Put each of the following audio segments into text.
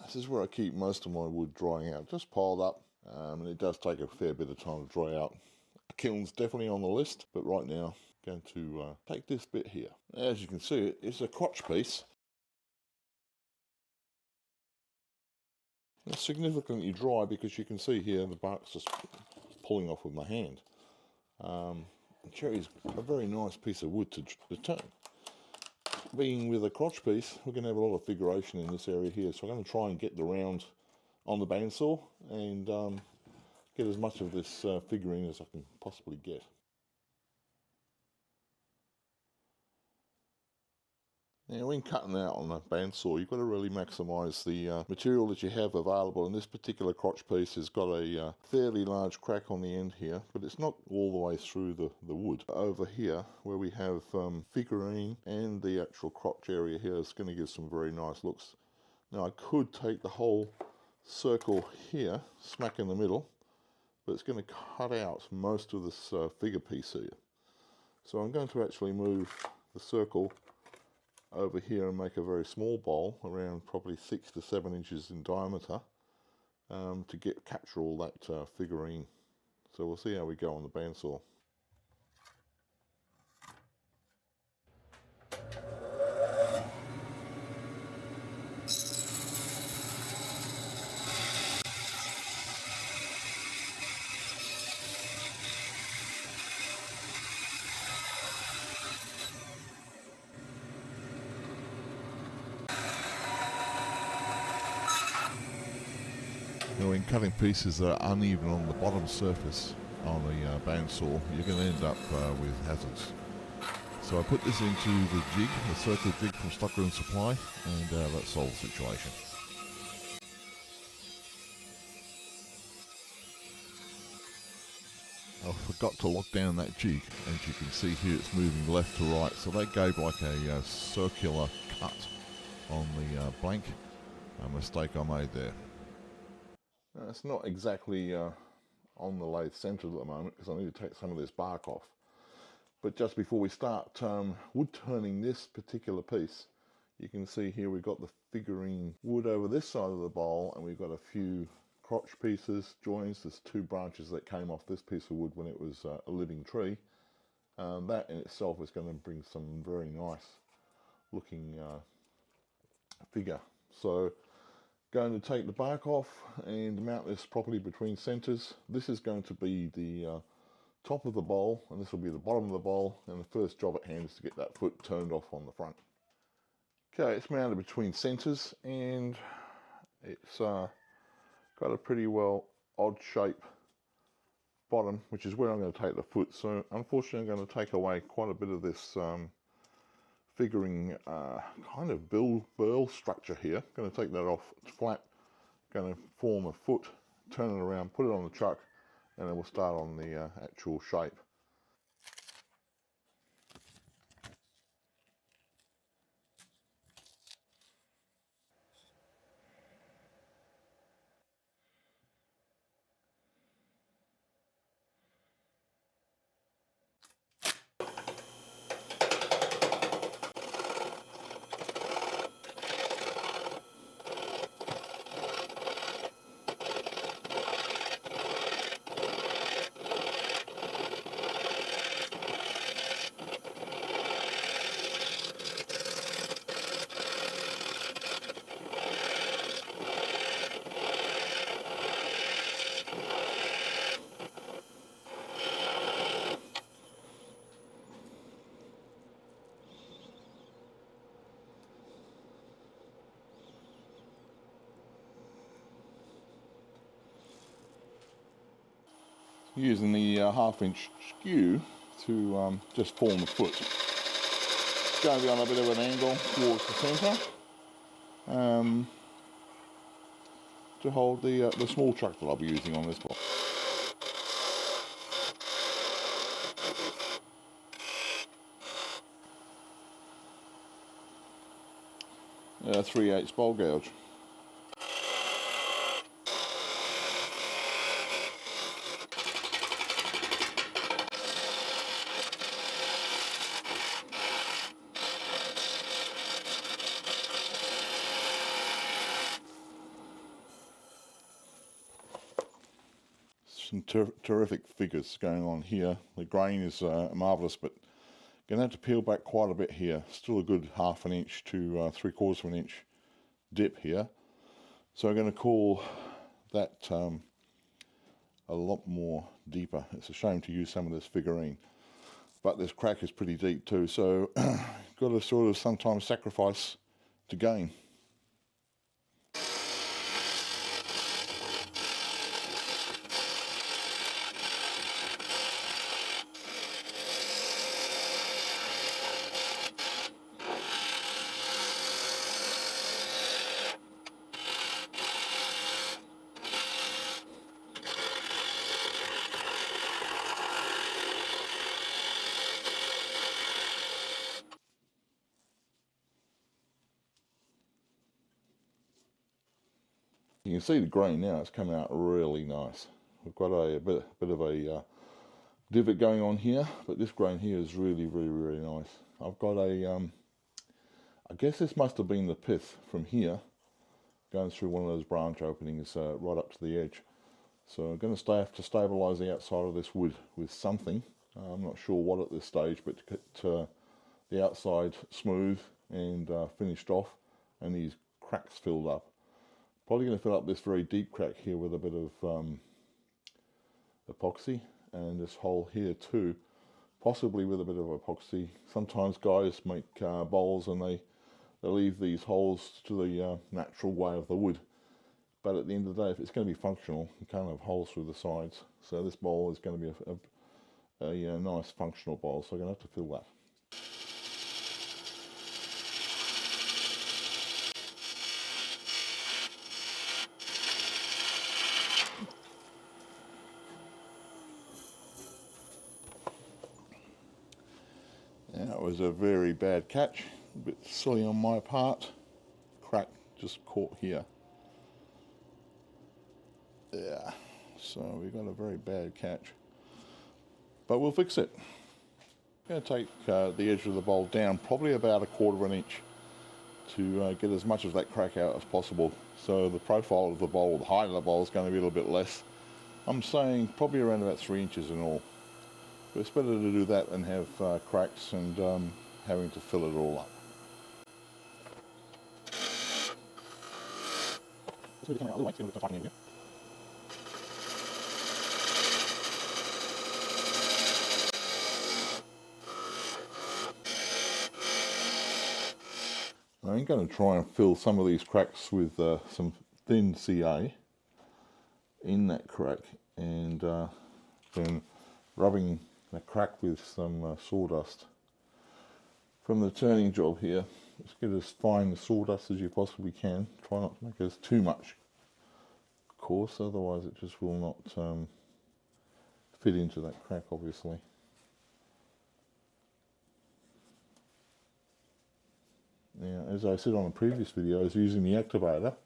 This is where I keep most of my wood drying out, just piled up, and it does take a fair bit of time to dry out. A kiln's definitely on the list, but right now I'm going to take this bit here. As you can see, it's a crotch piece. It's significantly dry because you can see here the bark's just pulling off with my hand. Cherry's a very nice piece of wood to turn. Being with a crotch piece, we're going to have a lot of figuration in this area here, so I'm going to try and get the round on the bandsaw and get as much of this figuring as I can possibly get. Now, when cutting out on a bandsaw, you've got to really maximise the material that you have available, and this particular crotch piece has got a fairly large crack on the end here, but it's not all the way through the wood. Over here, where we have figurine and the actual crotch area here, is going to give some very nice looks. Now, I could take the whole circle here, smack in the middle, but it's going to cut out most of this figure piece here. So I'm going to actually move the circle over here and make a very small bowl, around probably 6 to 7 inches in diameter, to capture all that figurine. So we'll see how we go on the bandsaw. Now, when cutting pieces that are uneven on the bottom surface on the bandsaw, you're going to end up with hazards. So I put this into the jig, the circle jig from Stockroom Supply, and that solves the situation. I forgot to lock down that jig. As you can see here, it's moving left to right, so that gave like a circular cut on the blank. A mistake I made there. Now, it's not exactly on the lathe centered at the moment because I need to take some of this bark off. But just before we start wood turning this particular piece, you can see here we've got the figurine wood over this side of the bowl, and we've got a few crotch pieces, joins. There's 2 branches that came off this piece of wood when it was a living tree. That in itself is going to bring some very nice looking figure. So going to take the bark off and mount this properly between centers. This is going to be the top of the bowl, and this will be the bottom of the bowl, and the first job at hand is to get that foot turned off on the front. Okay, it's mounted between centers, and it's got a pretty well odd shape bottom, which is where I'm going to take the foot. So unfortunately I'm going to take away quite a bit of this figuring kind of burl structure here. Going to take that off. It's flat. Going to form a foot, turn it around, put it on the chuck, and then we'll start on the actual shape. Using the 1/2 inch skew to just form the foot. It's going to be on a bit of an angle towards the centre to hold the small chuck that I'll be using on this block. 3/8 bowl gouge. Some terrific figures going on here. The grain is marvellous, but going to have to peel back quite a bit here. Still a good 1/2 inch to 3/4 of an inch dip here. So I'm going to call that a lot more deeper. It's a shame to use some of this figurine, but this crack is pretty deep too, so got to sort of sometimes sacrifice to gain. You can see the grain now, it's coming out really nice. We've got a bit of a divot going on here, but this grain here is really nice. I've got a, I guess this must have been the pith from here, going through one of those branch openings right up to the edge. So I'm going to have to stabilise the outside of this wood with something. I'm not sure what at this stage, but to get the outside smooth and finished off and these cracks filled up. Probably going to fill up this very deep crack here with a bit of epoxy, and this hole here too, possibly with a bit of epoxy. Sometimes guys make bowls and they leave these holes to the natural way of the wood. But at the end of the day, if it's going to be functional, you can't have holes through the sides. So this bowl is going to be a nice functional bowl, so I'm going to have to fill that. That was a very bad catch, a bit silly on my part. Crack just caught here. Yeah, so we got a very bad catch, but we'll fix it. I'm going to take the edge of the bowl down probably about 1/4 of an inch to get as much of that crack out as possible. So the profile of the bowl, the height of the bowl is going to be a little bit less. I'm saying probably around about 3 inches in all. But it's better to do that than have cracks and having to fill it all up. I'm going to try and fill some of these cracks with some thin CA in that crack, and then rubbing the crack with some sawdust. From the turning job here, just get as fine sawdust as you possibly can. Try not to make it too much coarse, otherwise it just will not fit into that crack, obviously. Now, as I said on a previous video, I was using the activator.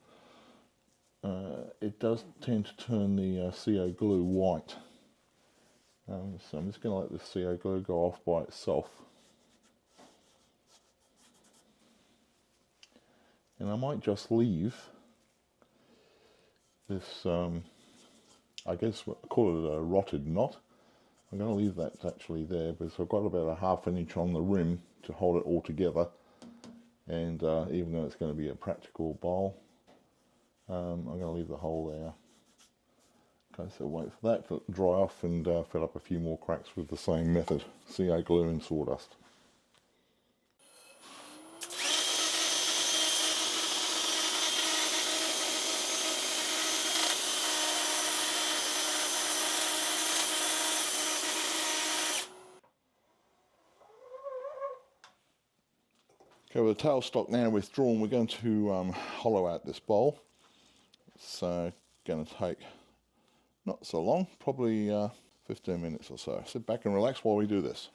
It does tend to turn the CO glue white. So I'm just going to let the CO glue go off by itself. And I might just leave this, I guess I call it a rotted knot. I'm going to leave that actually there because I've got about 1/2 inch on the rim to hold it all together. And even though it's going to be a practical bowl, I'm going to leave the hole there. Okay, so wait for that to dry off and fill up a few more cracks with the same method, CO glue and sawdust. Okay, with the tailstock now withdrawn, we're going to hollow out this bowl. It's going to take not so long, probably 15 minutes or so. Sit back and relax while we do this.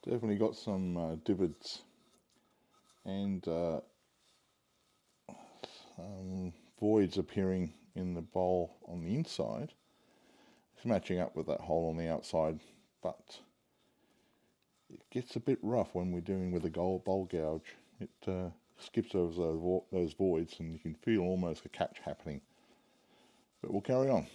Definitely got some divots and voids appearing in the bowl on the inside. It's matching up with that hole on the outside, but it gets a bit rough when we're doing with a bowl gouge. It skips over those voids and you can feel almost a catch happening. But we'll carry on.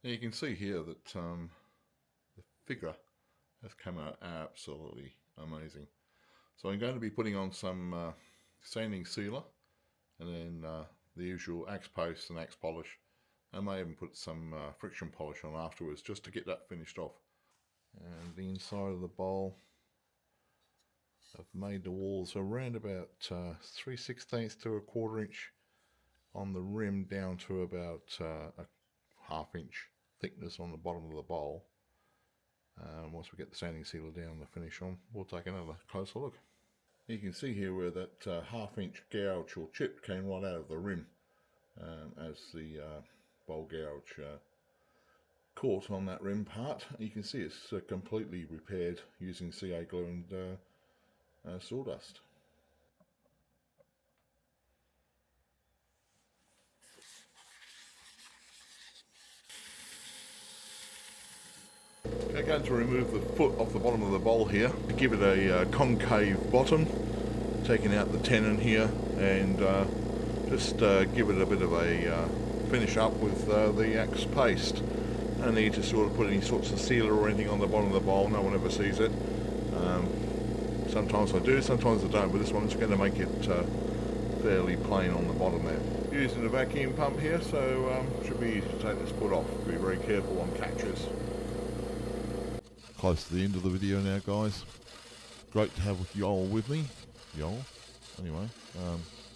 Now you can see here that the figure has come out absolutely amazing. So I'm going to be putting on some sanding sealer and then the usual Acks paste and Acks polish. I may even put some friction polish on afterwards just to get that finished off. And the inside of the bowl, I've made the walls around about 3/16 to a 1/4 inch on the rim down to about a 1/2 inch thickness on the bottom of the bowl. Once we get the sanding sealer down the finish on, we'll take another closer look. You can see here where that 1/2 inch gouge or chip came right out of the rim as the bowl gouge caught on that rim part. You can see it's completely repaired using CA glue and sawdust. I'm going to remove the foot off the bottom of the bowl here to give it a concave bottom, taking out the tenon here and just give it a bit of a finish up with the Acks paste. No need to sort of put any sorts of sealer or anything on the bottom of the bowl, no one ever sees it. Sometimes I do, sometimes I don't, but this one's going to make it fairly plain on the bottom there. Using a vacuum pump here, so should be easy to take this foot off. Be very careful on catches. Close to the end of the video now, guys. Great to have y'all with me. Y'all. Anyway,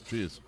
cheers.